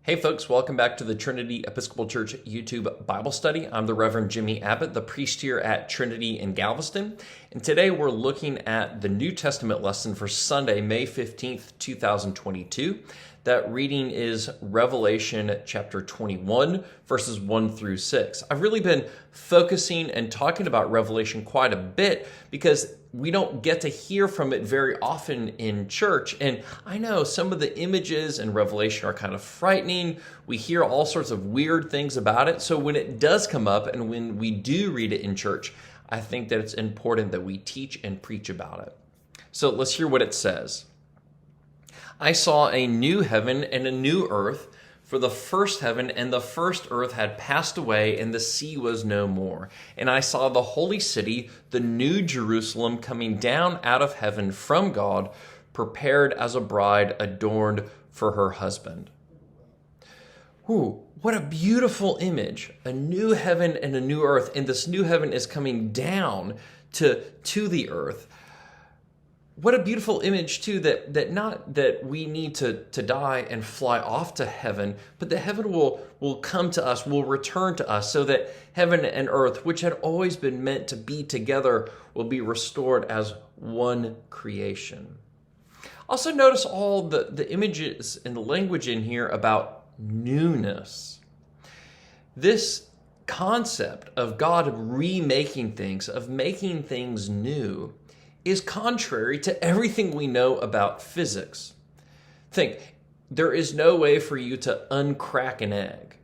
Hey folks, welcome back to the Trinity Episcopal Church YouTube Bible study. I'm the Reverend Jimmy Abbott, the priest here at Trinity in Galveston. And today we're looking at the New Testament lesson for Sunday, May 15th, 2022. That reading is Revelation chapter 21, verses 1 through 6. I've really been focusing and talking about Revelation quite a bit because we don't get to hear from it very often in church. And I know some of the images in Revelation are kind of frightening. We hear all sorts of weird things about it. So when it does come up and when we do read it in church, I think that it's important that we teach and preach about it. So let's hear what it says. I saw a new heaven and a new earth, for the first heaven and the first earth had passed away, and the sea was no more. And I saw the holy city, the new Jerusalem, coming down out of heaven from God, prepared as a bride adorned for her husband. Ooh, what a beautiful image. A new heaven and a new earth, and this new heaven is coming down to the earth. What a beautiful image, too, that not that we need to die and fly off to heaven, but that heaven will come to us, will return to us, so that heaven and earth, which had always been meant to be together, will be restored as one creation. Also notice all the images and the language in here about newness. This concept of God remaking things, of making things new, is contrary to everything we know about physics. Think, there is no way for you to uncrack an egg.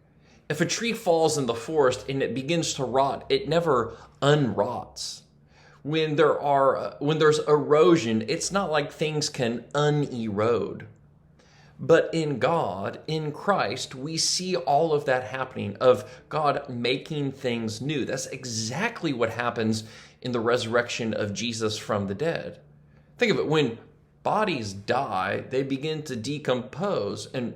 If a tree falls in the forest and it begins to rot, it never unrots. When there's erosion, it's not like things can unerode. But in God, in Christ, we see all of that happening, of God making things new. That's exactly what happens in the resurrection of Jesus from the dead. Think of it, when bodies die, they begin to decompose and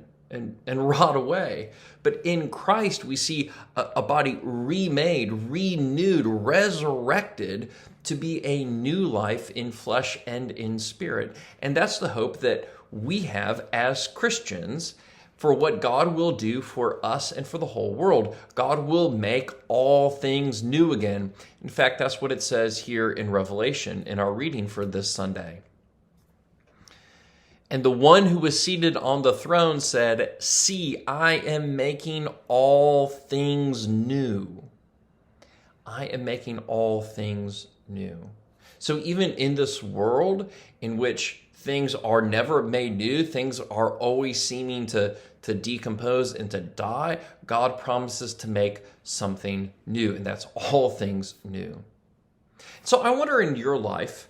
rot away. But in Christ, we see a body remade, renewed, resurrected to be a new life in flesh and in spirit. And that's the hope that we have as Christians for what God will do for us and for the whole world. God will make all things new again. In fact, that's what it says here in Revelation in our reading for this Sunday. And the one who was seated on the throne said, "See, I am making all things new." I am making all things new. So even in this world in which things are never made new, things are always seeming to decompose and to die, God promises to make something new, and that's all things new. So I wonder, in your life,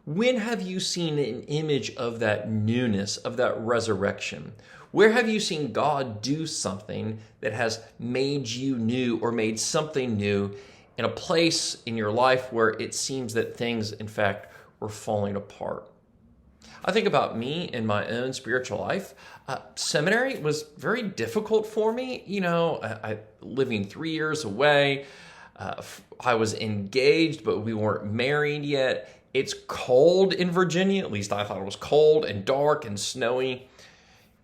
when have you seen an image of that newness, of that resurrection? Where have you seen God do something that has made you new or made something new in a place in your life where it seems that things, in fact, were falling apart? I think about me in my own spiritual life. Seminary was very difficult for me. I living 3 years away. I was engaged, but we weren't married yet. It's cold in Virginia. At least I thought it was cold and dark and snowy.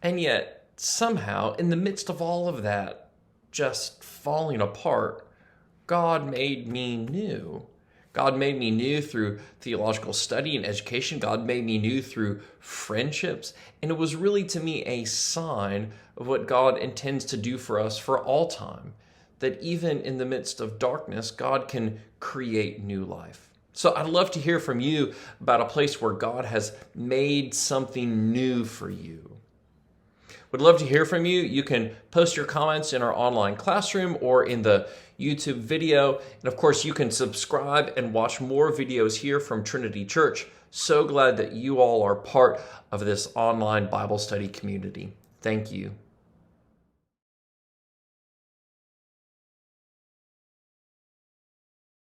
And yet, somehow, in the midst of all of that just falling apart, God made me new. God made me new through theological study and education. God made me new through friendships. And it was really, to me, a sign of what God intends to do for us for all time. That even in the midst of darkness, God can create new life. So I'd love to hear from you about a place where God has made something new for you. Would love to hear from you. You can post your comments in our online classroom or in the YouTube video. And of course, you can subscribe and watch more videos here from Trinity Church. So glad that you all are part of this online Bible study community. Thank you.